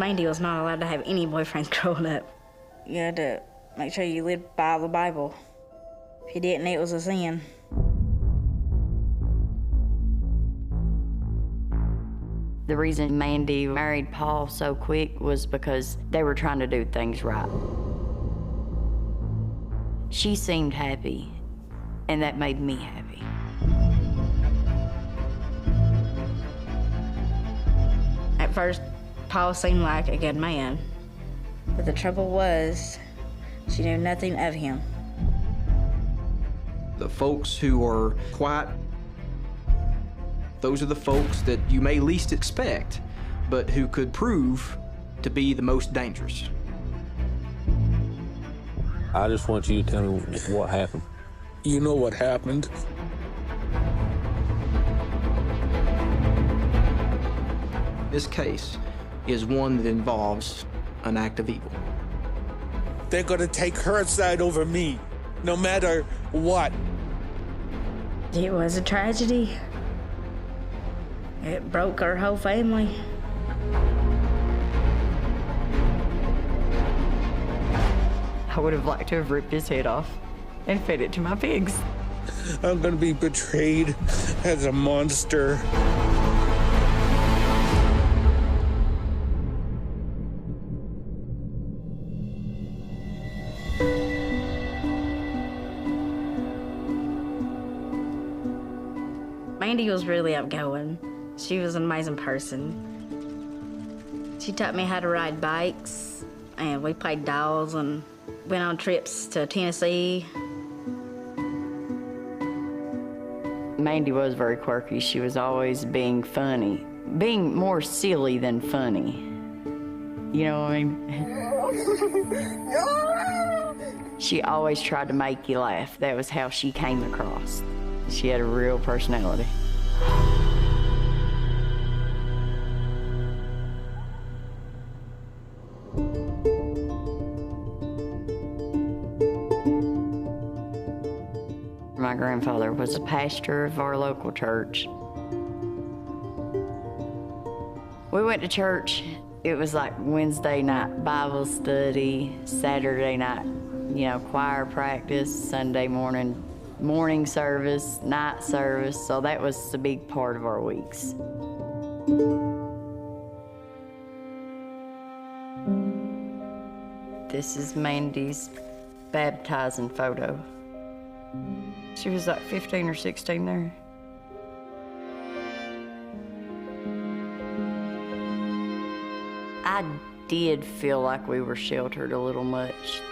Mandy was not allowed to have any boyfriends growing up. You had to make sure you lived by the Bible. If you didn't, it was a sin. The reason Mandy married Paul so quick was because they were trying to do things right. She seemed happy, and that made me happy. At first, Paul seemed like a good man, but the trouble was, she knew nothing of him. The folks who are quiet, those are the folks that you may least expect, but who could prove to be the most dangerous. I just want you to tell me what happened. You know what happened. This case is one that involves an act of evil. They're gonna take her side over me, no matter what. It was a tragedy. It broke our whole family. I would have liked to have ripped his head off and fed it to my pigs. I'm gonna be betrayed as a monster. Mandy was really outgoing. She was an amazing person. She taught me how to ride bikes, and we played dolls and went on trips to Tennessee. Mandy was very quirky. She was always being funny, being more silly than funny. You know what I mean? She always tried to make you laugh. That was how she came across. She had a real personality. My grandfather was a pastor of our local church. We went to church. It was like Wednesday night Bible study, Saturday night, choir practice, Sunday morning service, night service. So that was a big part of our weeks. This is Mandy's baptizing photo. She was like 15 or 16 there. I did feel like we were sheltered a little much.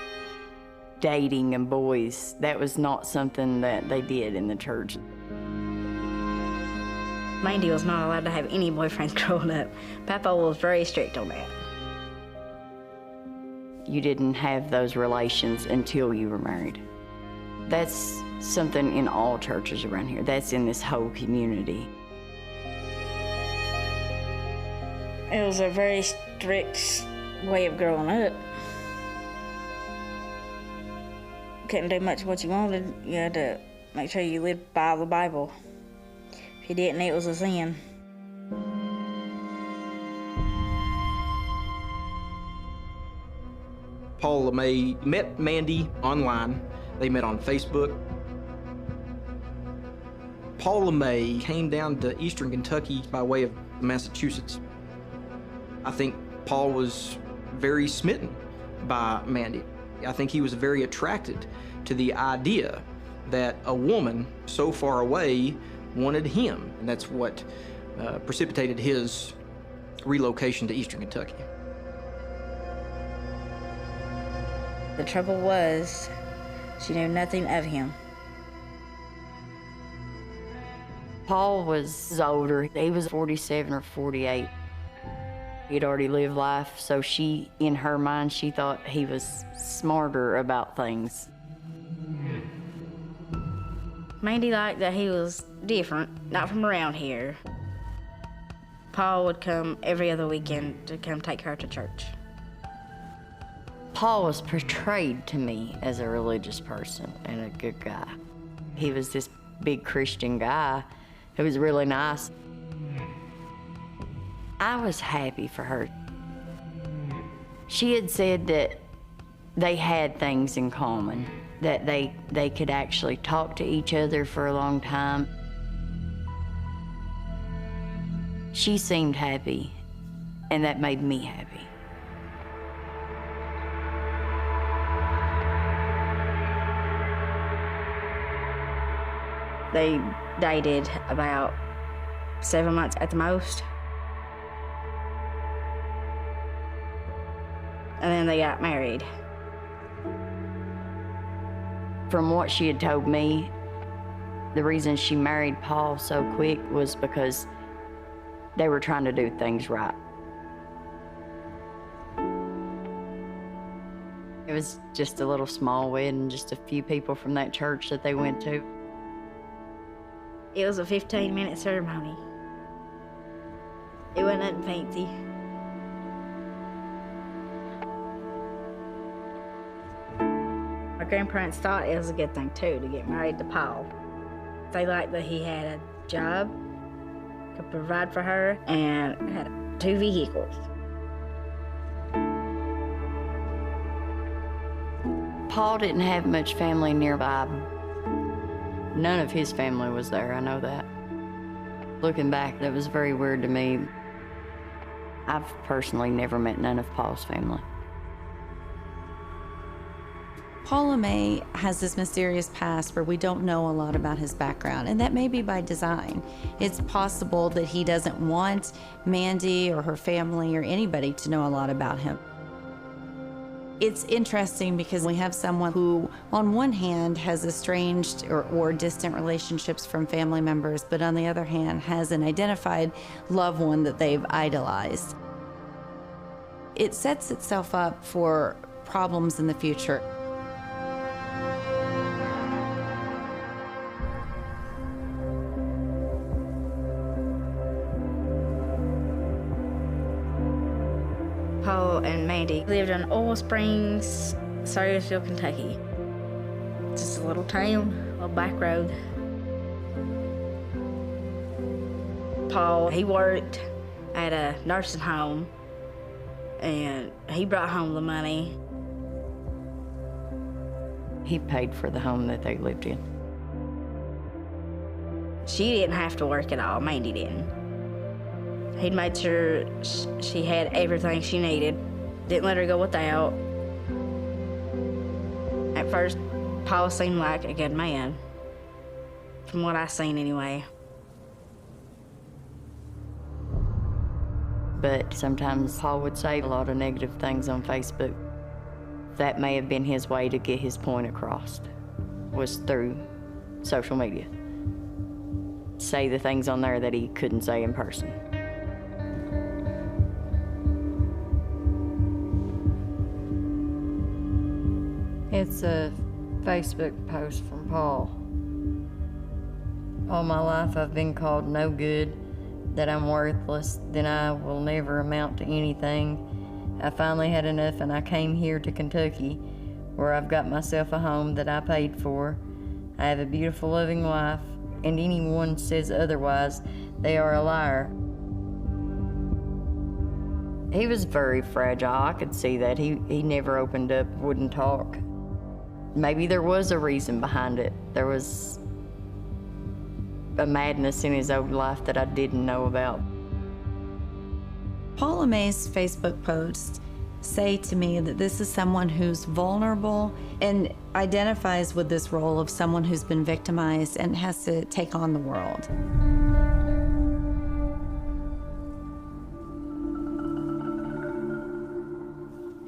Dating and boys, that was not something that they did in the church. Mandy was not allowed to have any boyfriends growing up. Papa was very strict on that. You didn't have those relations until you were married. That's something in all churches around here. That's in this whole community. It was a very strict way of growing up. Couldn't do much of what you wanted. You had to make sure you lived by the Bible. If you didn't, it was a sin. Paul LeMay met Mandy online. They met on Facebook. Paul LeMay came down to Eastern Kentucky by way of Massachusetts. I think Paul was very smitten by Mandy. I think he was very attracted to the idea that a woman so far away wanted him, and that's what precipitated his relocation to Eastern Kentucky. The trouble was, she knew nothing of him. Paul was older. He was 47 or 48. He'd already lived life, so in her mind, she thought he was smarter about things. Mandy liked that he was different, not from around here. Paul would come every other weekend to come take her to church. Paul was portrayed to me as a religious person and a good guy. He was this big Christian guy who was really nice. I was happy for her. She had said that they had things in common, that they could actually talk to each other for a long time. She seemed happy, and that made me happy. They dated about 7 months at the most. And then they got married. From what she had told me, the reason she married Paul so quick was because they were trying to do things right. It was just a little small wedding, just a few people from that church that they went to. It was a 15-minute ceremony. It wasn't nothing fancy. My grandparents thought it was a good thing, too, to get married to Paul. They liked that he had a job, could provide for her, and had 2 vehicles. Paul didn't have much family nearby. None of his family was there, I know that. Looking back, that was very weird to me. I've personally never met none of Paul's family. Paul LeMay has this mysterious past where we don't know a lot about his background, and that may be by design. It's possible that he doesn't want Mandy or her family or anybody to know a lot about him. It's interesting because we have someone who, on one hand, has estranged or distant relationships from family members, but on the other hand, has an identified loved one that they've idolized. It sets itself up for problems in the future. Paul and Mandy lived in Oil Springs, Sayersville, Kentucky. Just a little town, a little back road. Paul, he worked at a nursing home, and he brought home the money. He paid for the home that they lived in. She didn't have to work at all, Mandy didn't. He'd made sure she had everything she needed, didn't let her go without. At first, Paul seemed like a good man, from what I seen anyway. But sometimes Paul would say a lot of negative things on Facebook. That may have been his way to get his point across, was through social media. Say the things on there that he couldn't say in person. It's a Facebook post from Paul. All my life I've been called no good, that I'm worthless, that I will never amount to anything. I finally had enough and I came here to Kentucky, where I've got myself a home that I paid for. I have a beautiful, loving wife, and anyone says otherwise, they are a liar. He was very fragile, I could see that. He never opened up, wouldn't talk. Maybe there was a reason behind it. There was a madness in his old life that I didn't know about. Paul LeMay's Facebook posts say to me that this is someone who's vulnerable and identifies with this role of someone who's been victimized and has to take on the world.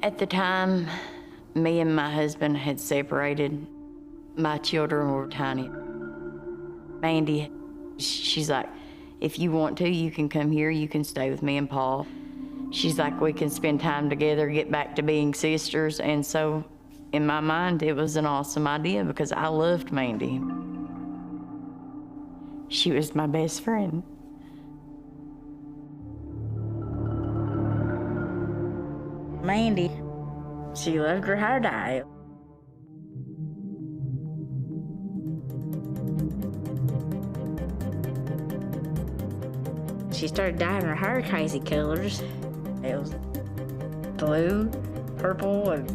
At the time, me and my husband had separated. My children were tiny. Mandy, she's like, if you want to, you can come here, you can stay with me and Paul. She's like, we can spend time together, get back to being sisters. And so, in my mind, it was an awesome idea because I loved Mandy. She was my best friend. Mandy, she loved her hair dye. She started dyeing her hair crazy colors. It was blue, purple, and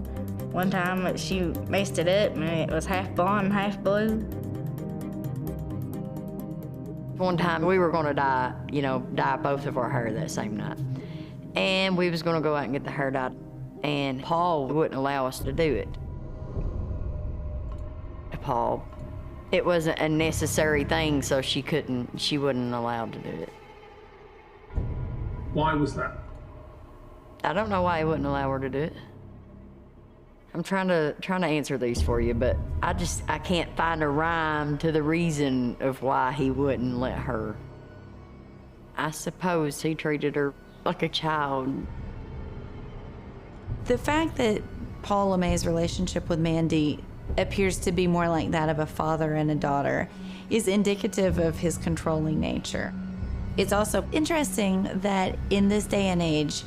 one time she messed it up and it was half blonde, half blue. One time we were gonna dye both of our hair that same night. And we was gonna go out and get the hair dyed. And Paul wouldn't allow us to do it. Paul, it wasn't a necessary thing, so she wasn't allowed to do it. Why was that? I don't know why he wouldn't allow her to do it. I'm trying to answer these for you, but I can't find a rhyme to the reason of why he wouldn't let her. I suppose he treated her like a child. The fact that Paul LeMay's relationship with Mandy appears to be more like that of a father and a daughter is indicative of his controlling nature. It's also interesting that in this day and age,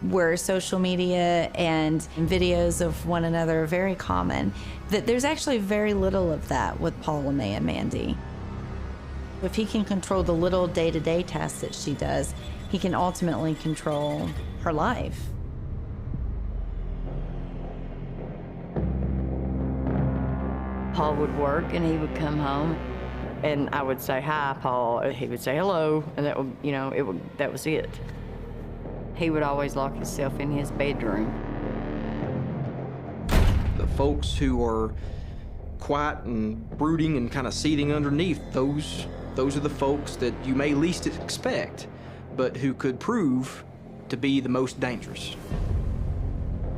where social media and videos of one another are very common, that there's actually very little of that with Paul LeMay and Mandy. If he can control the little day-to-day tasks that she does, he can ultimately control her life. Paul would work and he would come home and I would say, "Hi, Paul." He would say, "Hello," and that was it. He would always lock himself in his bedroom. The folks who are quiet and brooding and kind of seething underneath, those are the folks that you may least expect, but who could prove to be the most dangerous.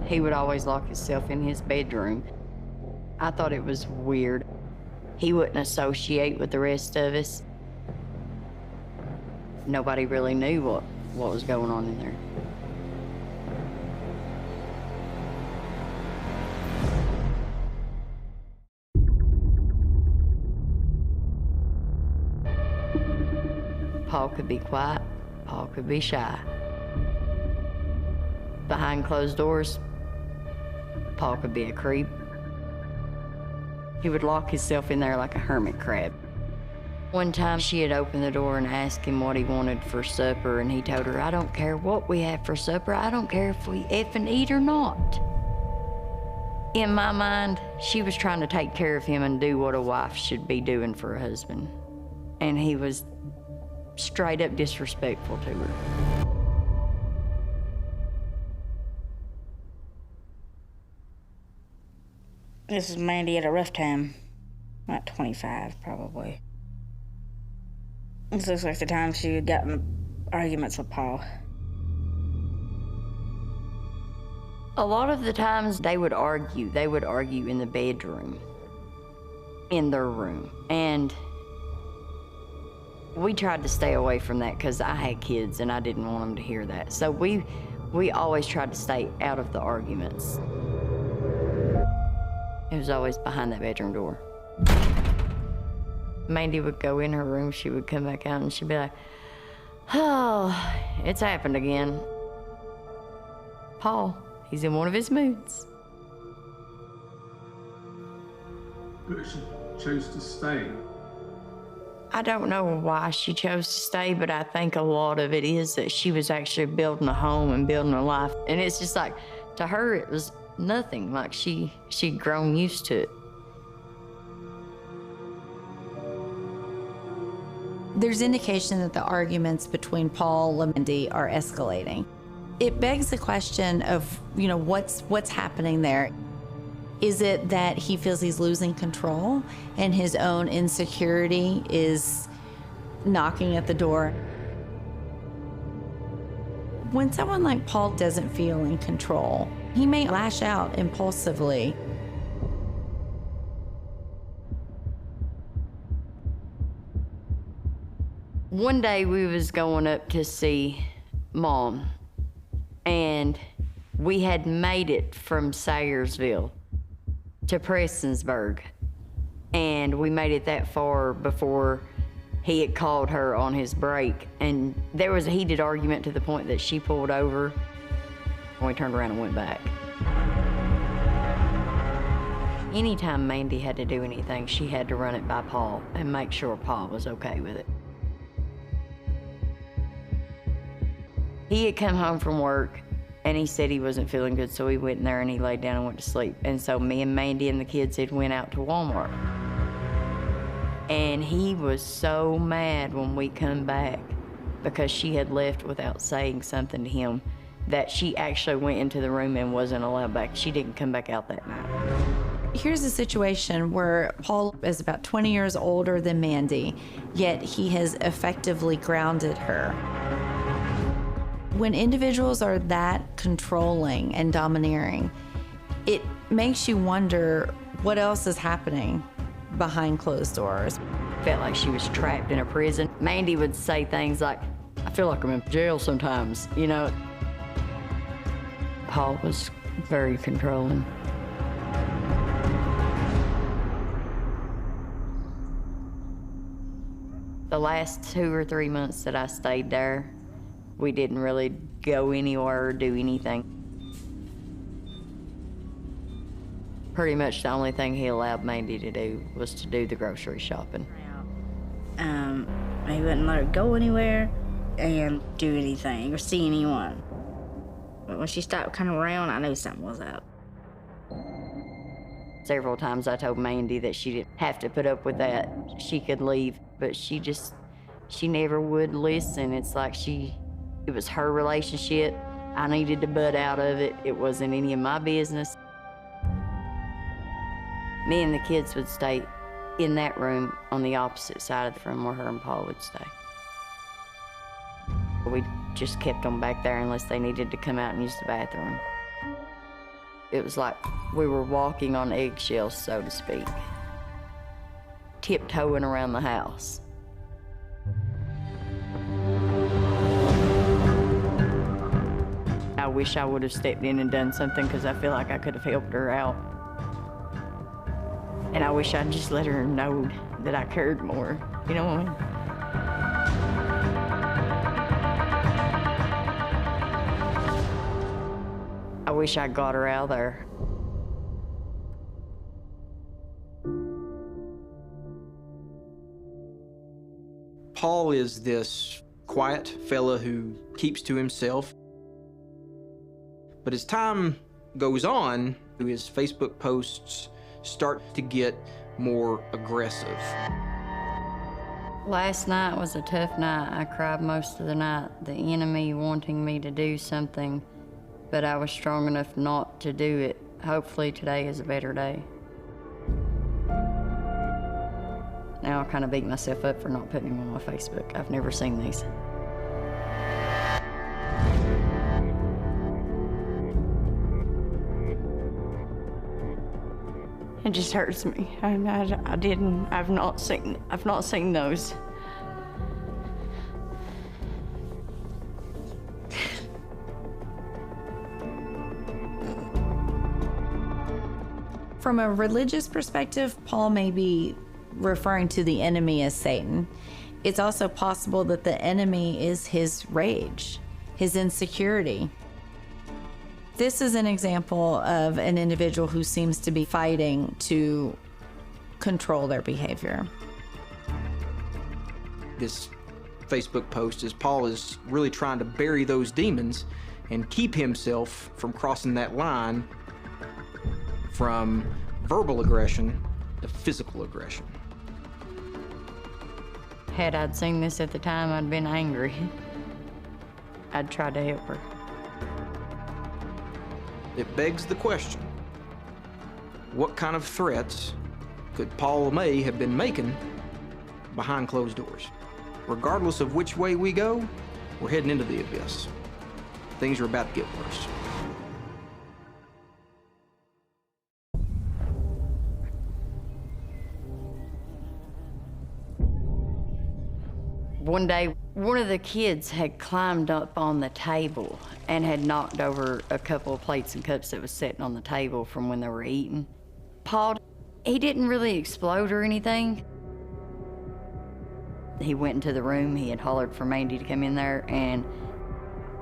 He would always lock himself in his bedroom. I thought it was weird. He wouldn't associate with the rest of us. Nobody really knew what was going on in there. Paul could be quiet, Paul could be shy. Behind closed doors, Paul could be a creep. He would lock himself in there like a hermit crab. One time she had opened the door and asked him what he wanted for supper, and he told her, "I don't care what we have for supper. I don't care if we effing eat or not." In my mind, she was trying to take care of him and do what a wife should be doing for a husband. And he was straight up disrespectful to her. This is Mandy at a rough time. About 25, probably. This looks like the time she had gotten arguments with Paul. A lot of the times they would argue. They would argue in the bedroom, in their room. And we tried to stay away from that because I had kids and I didn't want them to hear that. So we always tried to stay out of the arguments. It was always behind that bedroom door. Mandy would go in her room, she would come back out and she'd be like, "Oh, it's happened again." Paul, he's in one of his moods. But she chose to stay. I don't know why she chose to stay, but I think a lot of it is that she was actually building a home and building a life. And it's just like, to her, it was nothing, like she'd grown used to it. There's indication that the arguments between Paul and Mandy are escalating. It begs the question of, what's happening there. Is it that he feels he's losing control and his own insecurity is knocking at the door? When someone like Paul doesn't feel in control, he may lash out impulsively. One day we was going up to see Mom, and we had made it from Sayersville to Prestonsburg, and we made it that far before he had called her on his break, and there was a heated argument to the point that she pulled over and we turned around and went back. Anytime Mandy had to do anything, she had to run it by Paul and make sure Paul was okay with it. He had come home from work And he said he wasn't feeling good, so he went in there and he laid down and went to sleep. And so me and Mandy and the kids had went out to Walmart. And he was so mad when we come back because she had left without saying something to him that she actually went into the room and wasn't allowed back. She didn't come back out that night. Here's a situation where Paul is about 20 years older than Mandy, yet he has effectively grounded her. When individuals are that controlling and domineering, it makes you wonder what else is happening behind closed doors. Felt like she was trapped in a prison. Mandy would say things like, I feel like I'm in jail sometimes, you know. Paul was very controlling. The last 2 or 3 months that I stayed there, we didn't really go anywhere or do anything. Pretty much the only thing he allowed Mandy to do was to do the grocery shopping. He wouldn't let her go anywhere and do anything or see anyone. But when she stopped coming around, I knew something was up. Several times I told Mandy that she didn't have to put up with that. She could leave, but she never would listen. It's like it was her relationship. I needed to butt out of it. It wasn't any of my business. Me and the kids would stay in that room on the opposite side from where her and Paul would stay. We just kept them back there unless they needed to come out and use the bathroom. It was like we were walking on eggshells, so to speak, tiptoeing around the house. I wish I would have stepped in and done something because I feel like I could have helped her out. And I wish I'd just let her know that I cared more, you know what I mean? I wish I got her out of there. Paul is this quiet fella who keeps to himself. But as time goes on, his Facebook posts start to get more aggressive. Last night was a tough night. I cried most of the night. The enemy wanting me to do something, but I was strong enough not to do it. Hopefully today is a better day. Now I kind of beat myself up for not putting them on my Facebook. I've never seen these. It just hurts me. I've not seen those. From a religious perspective, Paul may be referring to the enemy as Satan. It's also possible that the enemy is his rage, his insecurity. This is an example of an individual who seems to be fighting to control their behavior. This Facebook post is Paul is really trying to bury those demons and keep himself from crossing that line from verbal aggression to physical aggression. Had I seen this at the time, I'd been angry. I'd tried to help her. It begs the question, what kind of threats could Paul LeMay have been making behind closed doors? Regardless of which way we go, we're heading into the abyss. Things are about to get worse. One day, one of the kids had climbed up on the table and had knocked over a couple of plates and cups that was sitting on the table from when they were eating. Paul, he didn't really explode or anything. He went into the room, he had hollered for Mandy to come in there, and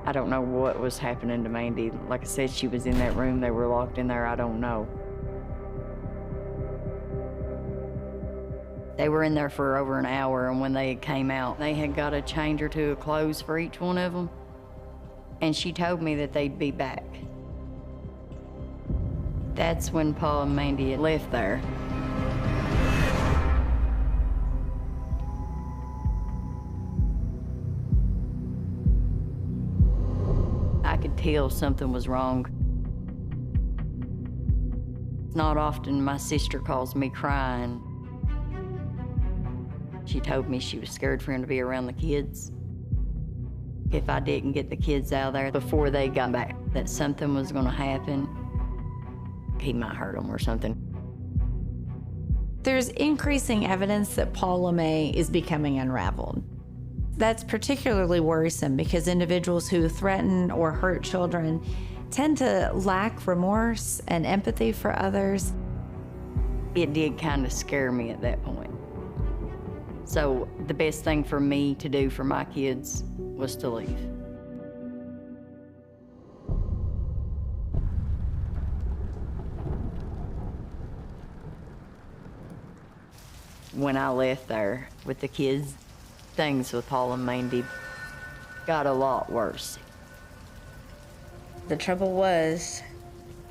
I don't know what was happening to Mandy. Like I said, she was in that room, they were locked in there, I don't know. They were in there for over an hour, and when they came out, they had got a change or two of clothes for each one of them. and she told me that they'd be back. That's when Paul and Mandy had left there. I could tell something was wrong. It's not often my sister calls me crying. She told me she was scared for him to be around the kids. If I didn't get the kids out of there before they got back, that something was gonna happen. He might hurt them or something. There's increasing evidence that Paul LeMay is becoming unraveled. That's particularly worrisome because individuals who threaten or hurt children tend to lack remorse and empathy for others. It did kind of scare me at that point. So the best thing for me to do for my kids was to leave. When I left there with the kids, things with Paul and Mandy got a lot worse. The trouble was,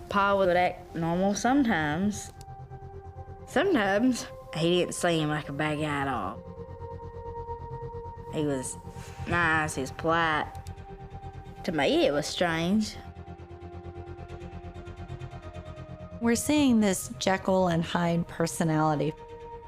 Paul would act normal sometimes. Sometimes he didn't seem like a bad guy at all. He was nice, he was polite. To me, it was strange. We're seeing this Jekyll and Hyde personality.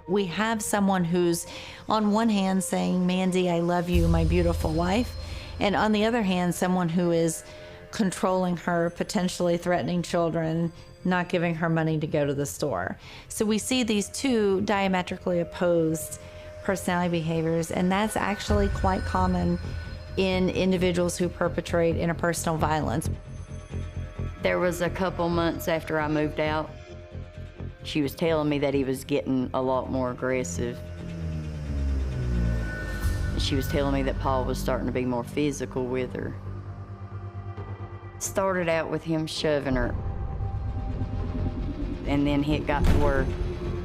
We have someone who's on one hand saying, Mandy, I love you, my beautiful wife. And on the other hand, someone who is controlling her, potentially threatening children, not giving her money to go to the store. So we see these two diametrically opposed personality behaviors, and that's actually quite common in individuals who perpetrate interpersonal violence. There was a couple months after I moved out, she was telling me that he was getting a lot more aggressive. She was telling me that Paul was starting to be more physical with her. Started out with him shoving her, and then it got to where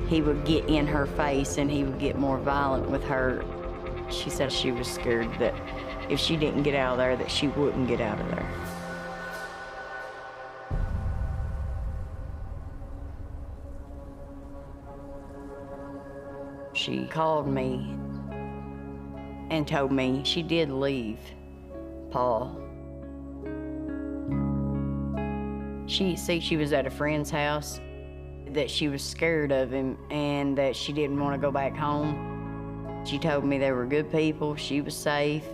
he would get in her face and he would get more violent with her. She said she was scared that if she didn't get out of there, that she wouldn't get out of there. She called me and told me she did leave Paul. She was at a friend's house, that she was scared of him and that she didn't want to go back home. She told me they were good people, she was safe.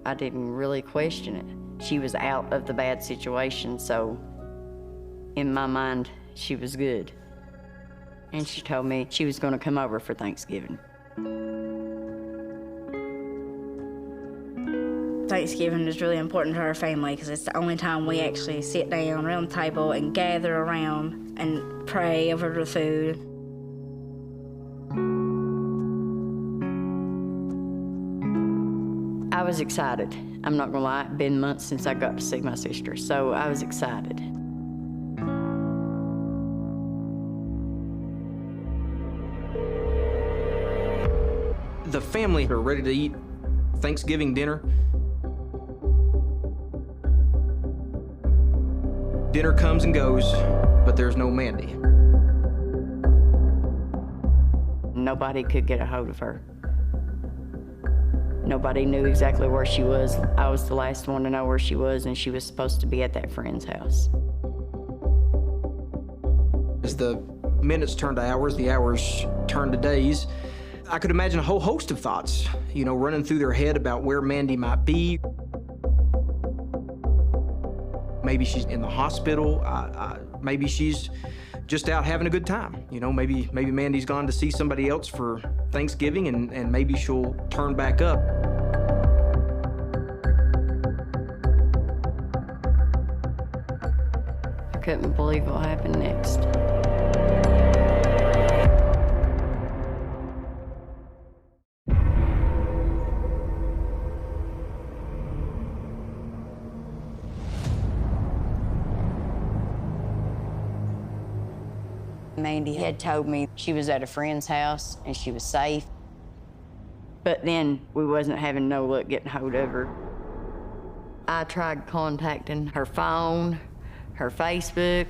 I didn't really question it. She was out of the bad situation, so in my mind, she was good. And she told me she was going to come over for Thanksgiving. Thanksgiving is really important to our family because it's the only time we actually sit down around the table and gather around and pray over the food. I was excited. I'm not gonna lie, it's been months since I got to see my sister, so I was excited. The family are ready to eat Thanksgiving dinner. Dinner comes and goes, but there's no Mandy. Nobody could get a hold of her. Nobody knew exactly where she was. I was the last one to know where she was, and she was supposed to be at that friend's house. As the minutes turned to hours, the hours turned to days, I could imagine a whole host of thoughts, running through their head about where Mandy might be. Maybe she's in the hospital. Maybe she's just out having a good time. Maybe Mandy's gone to see somebody else for Thanksgiving, and maybe she'll turn back up. I couldn't believe what happened next. Mandy had told me she was at a friend's house and she was safe. But then we wasn't having no luck getting hold of her. I tried contacting her phone, her Facebook,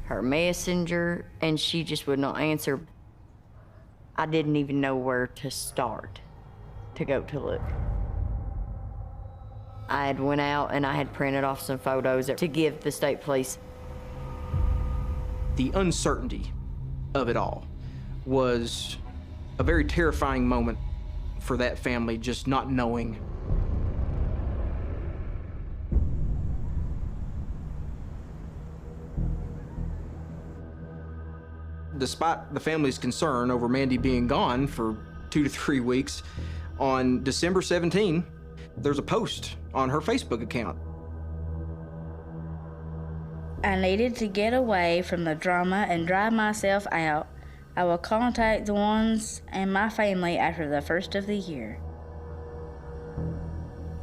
her messenger, and she just would not answer. I didn't even know where to start to go to look. I had went out and I had printed off some photos to give the state police. The uncertainty of it all was a very terrifying moment for that family, just not knowing. Despite the family's concern over Mandy being gone for 2 to 3 weeks, on December 17, there's a post on her Facebook account. I needed to get away from the drama and dry myself out. I will contact the ones in my family after the first of the year.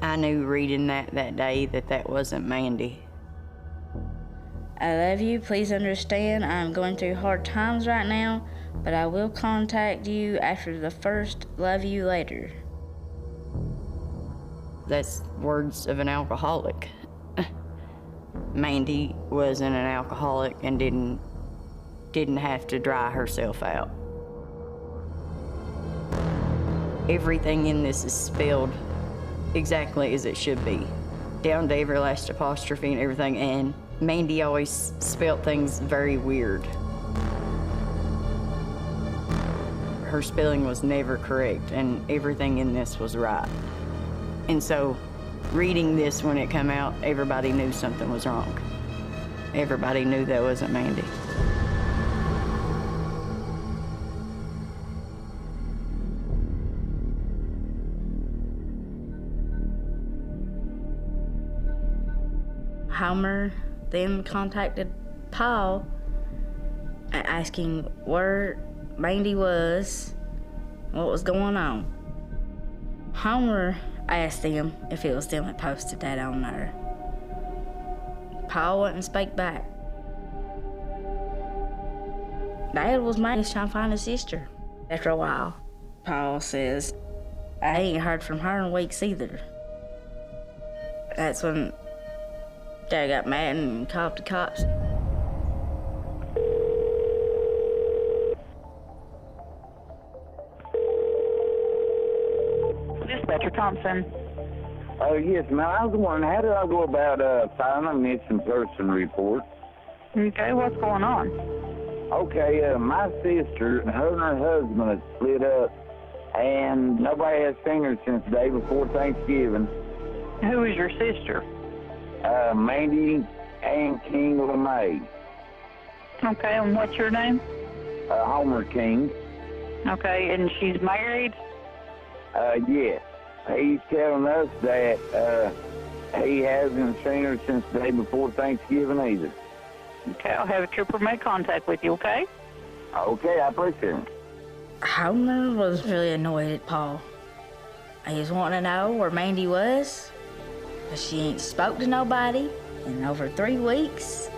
I knew reading that day that wasn't Mandy. I love you. Please understand I'm going through hard times right now, but I will contact you after the first. Love you later. That's words of an alcoholic. Mandy wasn't an alcoholic and didn't have to dry herself out. Everything in this is spelled exactly as it should be, down to every last apostrophe and everything, and Mandy always spelled things very weird. Her spelling was never correct, and everything in this was right. And so, reading this when it came out, everybody knew something was wrong. Everybody knew that wasn't Mandy. Homer then contacted Paul asking where Mandy was, what was going on. Homer asked him if it was them that posted that on there. Paul wouldn't speak back. Dad was mad. He's trying to find his sister. After a while, Paul says, I ain't heard from her in weeks either. That's when Dad got mad and called the cops. Dispatcher Thompson. Yes, ma'am. I was wondering, how do I go about filing a missing person report? Okay, what's going on? Okay, my sister, her and her husband had split up, and nobody has seen her since the day before Thanksgiving. Who is your sister? Mandy Ann King LeMay. Okay, and what's your name? Homer King. Okay, and she's married? Yes. He's telling us that he hasn't seen her since the day before Thanksgiving either. Okay, I'll have a trooper make contact with you, okay? Okay, I appreciate it. Homer was really annoyed at Paul. He was wanting to know where Mandy was, but she ain't spoke to nobody in over 3 weeks.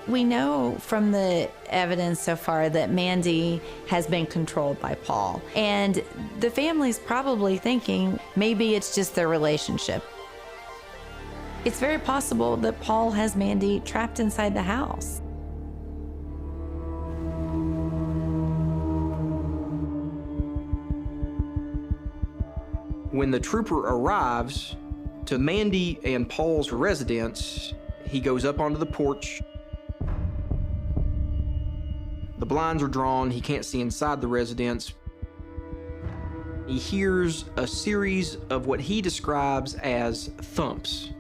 We know from the evidence so far that Mandy has been controlled by Paul. And the family's probably thinking maybe it's just their relationship. It's very possible that Paul has Mandy trapped inside the house. When the trooper arrives to Mandy and Paul's residence, he goes up onto the porch. The blinds are drawn, he can't see inside the residence. He hears a series of what he describes as thumps.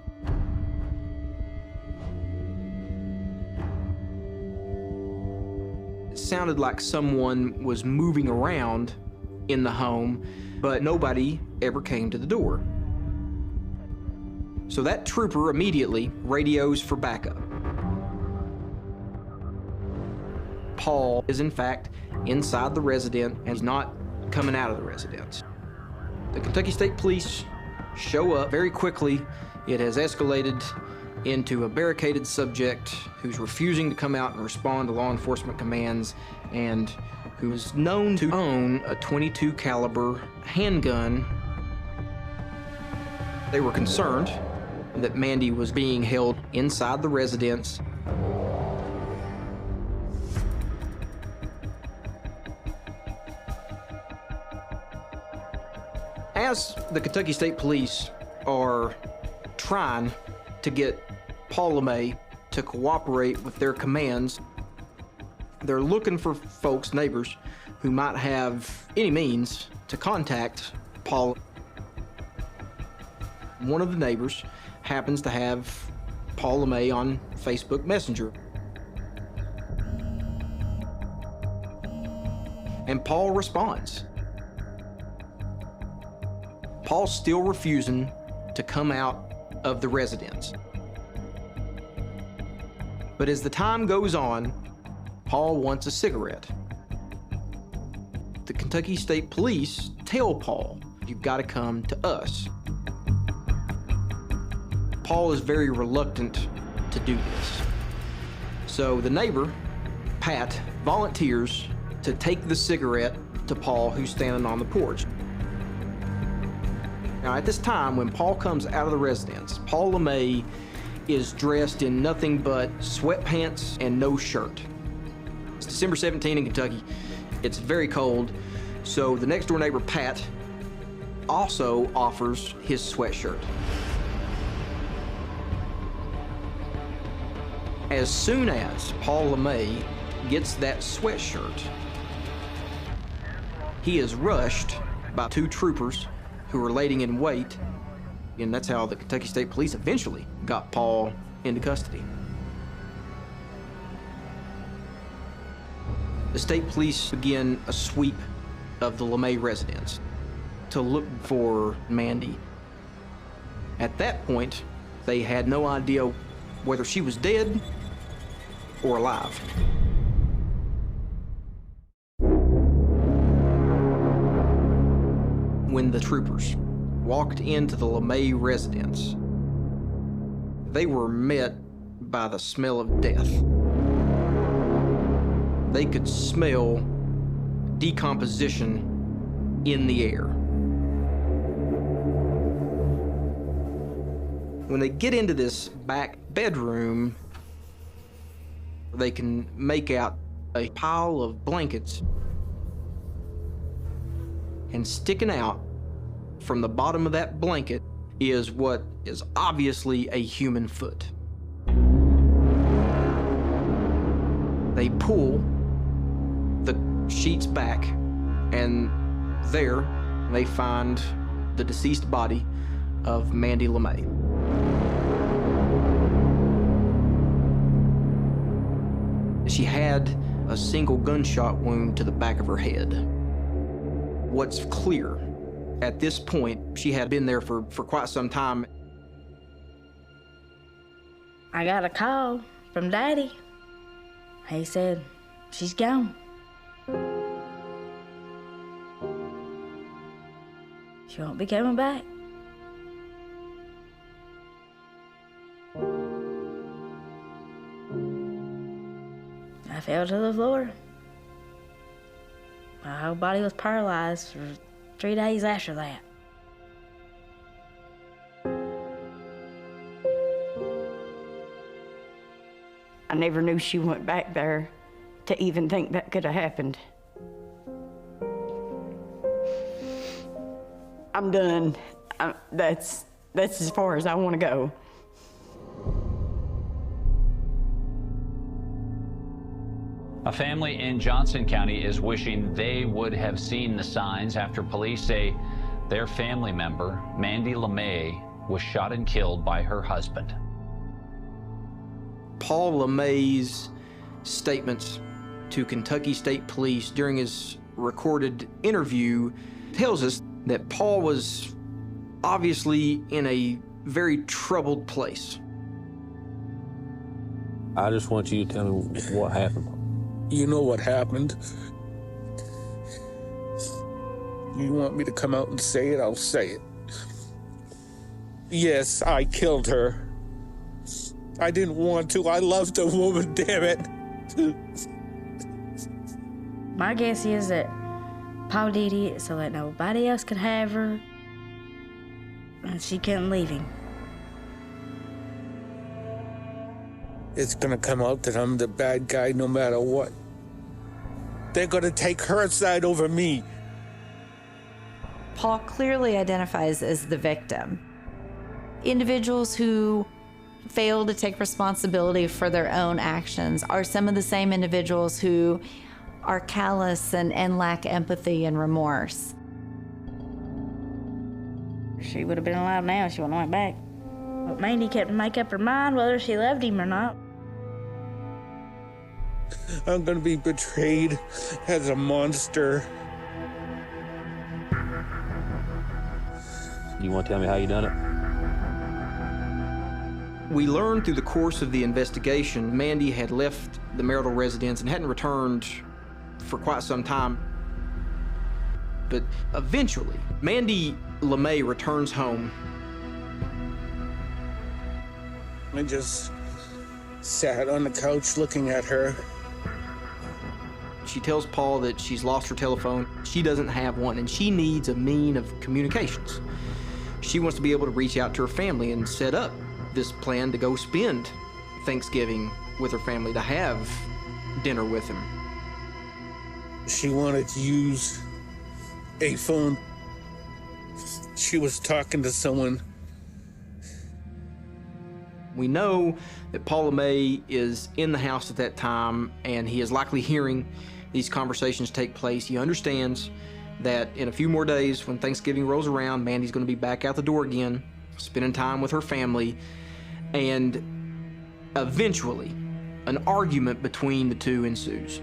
It sounded like someone was moving around in the home, but nobody ever came to the door. So that trooper immediately radios for backup. Paul is in fact inside the residence and is not coming out of the residence. The Kentucky State Police show up very quickly. It has escalated into a barricaded subject who's refusing to come out and respond to law enforcement commands and who is known to own a .22 caliber handgun. They were concerned that Mandy was being held inside the residence. As the Kentucky State Police are trying to get Paul LeMay to cooperate with their commands, they're looking for folks, neighbors, who might have any means to contact Paul. One of the neighbors happens to have Paul LeMay on Facebook Messenger. And Paul responds. Paul's still refusing to come out of the residence. But as the time goes on, Paul wants a cigarette. The Kentucky State Police tell Paul, "You've got to come to us." Paul is very reluctant to do this. So the neighbor, Pat, volunteers to take the cigarette to Paul, who's standing on the porch. Now, at this time, when Paul comes out of the residence, Paul LeMay is dressed in nothing but sweatpants and no shirt. It's December 17 in Kentucky. It's very cold, so the next door neighbor, Pat, also offers his sweatshirt. As soon as Paul LeMay gets that sweatshirt, he is rushed by two troopers who are laying in wait, and that's how the Kentucky State Police eventually got Paul into custody. The state police begin a sweep of the LeMay residence to look for Mandy. At that point, they had no idea whether she was dead or alive. When the troopers walked into the LeMay residence, they were met by the smell of death. They could smell decomposition in the air. When they get into this back bedroom, they can make out a pile of blankets, and sticking out from the bottom of that blanket is what is obviously a human foot. They pull the sheets back, and there they find the deceased body of Mandy LeMay. She had a single gunshot wound to the back of her head. What's clear, at this point, she had been there for quite some time. I got a call from Daddy. He said, "She's gone. She won't be coming back." I fell to the floor. My whole body was paralyzed for 3 days after that. I never knew she went back there to even think that could have happened. I'm done. That's as far as I want to go. A family in Johnson County is wishing they would have seen the signs after police say their family member, Mandy LeMay, was shot and killed by her husband. Paul LeMay's statements to Kentucky State Police during his recorded interview tells us that Paul was obviously in a very troubled place. I just want you to tell me what happened. You know what happened. You want me to come out and say it? I'll say it. Yes, I killed her. I didn't want to. I loved the woman, damn it. My guess is that Paul did it so that nobody else could have her, and she couldn't leave him. it's gonna come out that I'm the bad guy no matter what. They're gonna take her side over me. Paul clearly identifies as the victim. Individuals who fail to take responsibility for their own actions are some of the same individuals who are callous and lack empathy and remorse. She would have been alive now if she wouldn't have went back. But Mandy couldn't make up her mind whether she loved him or not. I'm gonna be betrayed as a monster. You want to tell me how you done it? We learned through the course of the investigation, Mandy had left the marital residence and hadn't returned for quite some time. But eventually, Mandy LeMay returns home. I just sat on the couch looking at her. She tells Paul that she's lost her telephone. She doesn't have one, and she needs a mean of communications. She wants to be able to reach out to her family and set up this plan to go spend Thanksgiving with her family, to have dinner with them. She wanted to use a phone. She was talking to someone. We know that Paul LeMay is in the house at that time, and he is likely hearing these conversations take place. He understands that in a few more days, when Thanksgiving rolls around, Mandy's going to be back out the door again, spending time with her family, and eventually an argument between the two ensues.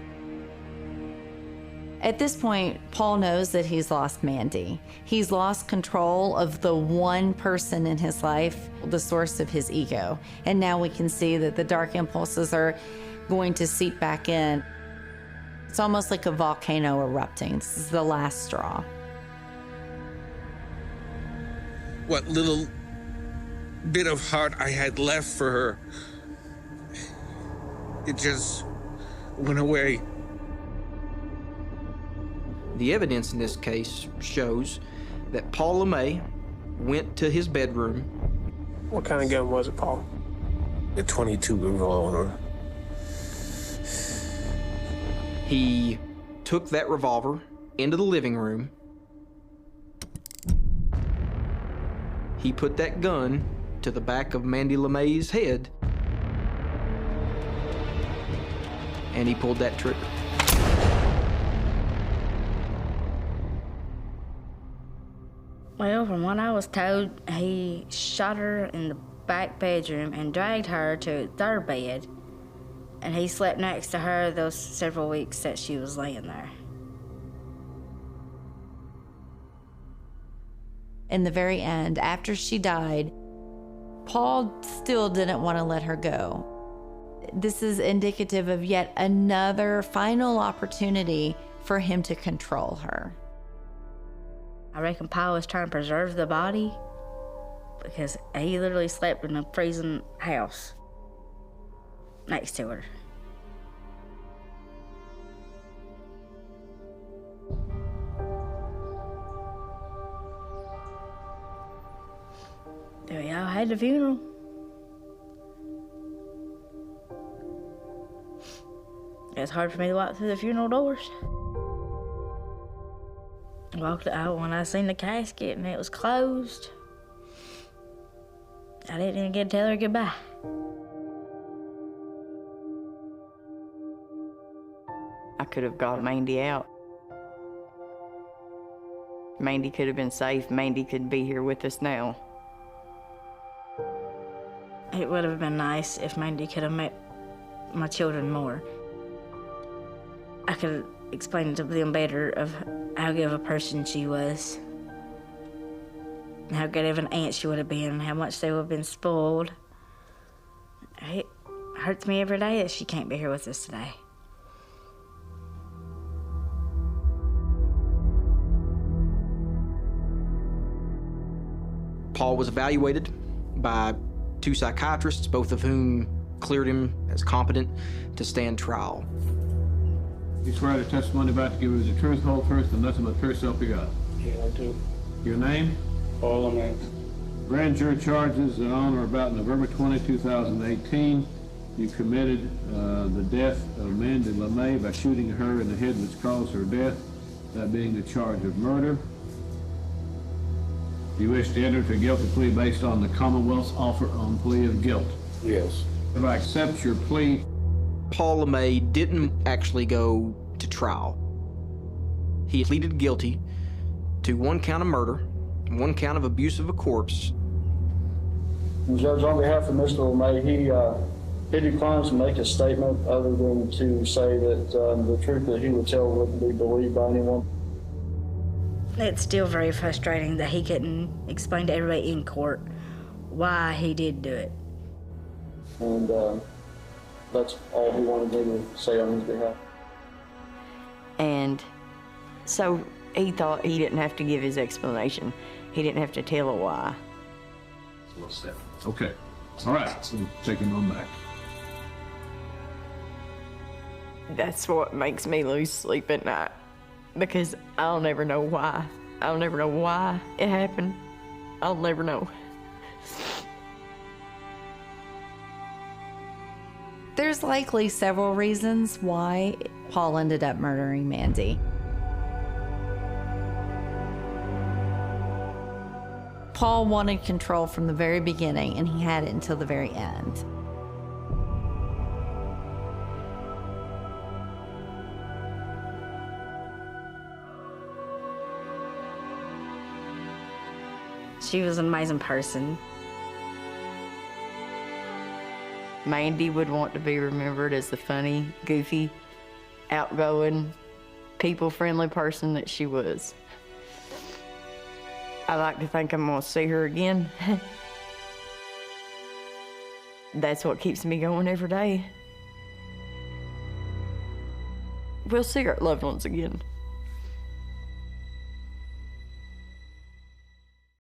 At this point, Paul knows that he's lost Mandy. He's lost control of the one person in his life, the source of his ego. And now we can see that the dark impulses are going to seep back in. It's almost like a volcano erupting. This is the last straw. What little bit of heart I had left for her, it just went away. The evidence in this case shows that Paul LeMay went to his bedroom. What kind of gun was it, Paul? A .22 revolver. He took that revolver into the living room. He put that gun to the back of Mandy LeMay's head, and he pulled that trigger. Well, from what I was told, he shot her in the back bedroom and dragged her to their bed, and he slept next to her those several weeks that she was laying there. In the very end, after she died, Paul still didn't want to let her go. This is indicative of yet another final opportunity for him to control her. I reckon Paul was trying to preserve the body because he literally slept in a freezing house next to her. We all had the funeral. It was hard for me to walk through the funeral doors. Walked out when I seen the casket and it was closed. I didn't even get to tell her goodbye. I could have got Mandy out. Mandy could have been safe. Mandy could be here with us now. It would have been nice if Mandy could have met my children more. I could explain to them better of how good of a person she was, and how good of an aunt she would have been, and how much they would have been spoiled. It hurts me every day that she can't be here with us today. Paul was evaluated by 2 psychiatrists, both of whom cleared him as competent to stand trial. You swear the testimony about to give is the truth, whole truth, and nothing but truth, so help you God? Yeah, I do. Your name? Paul LeMay. Grand jury charges that on or about November 20, 2018, You committed the death of Mandy LeMay by shooting her in the head, which caused her death, that being the charge of murder. You wish to enter into a guilty plea based on the Commonwealth's offer on plea of guilt. Yes. If I accept your plea, Paul LeMay didn't actually go to trial. He pleaded guilty to 1 count of murder, 1 count of abuse of a corpse. Judge, on behalf of Mr. LeMay, he declines to make a statement other than to say that the truth that he would tell wouldn't be believed by anyone. It's still very frustrating that he couldn't explain to everybody in court why he did do it. And that's all he wanted me to say on his behalf. And so he thought he didn't have to give his explanation. He didn't have to tell a why. okay. All right, so take him on back. That's what makes me lose sleep at night, because I'll never know why. I'll never know why it happened. I'll never know. There's likely several reasons why Paul ended up murdering Mandy. Paul wanted control from the very beginning, and he had it until the very end. She was an amazing person. Mandy would want to be remembered as the funny, goofy, outgoing, people-friendly person that she was. I like to think I'm gonna see her again. That's what keeps me going every day. We'll see our loved ones again.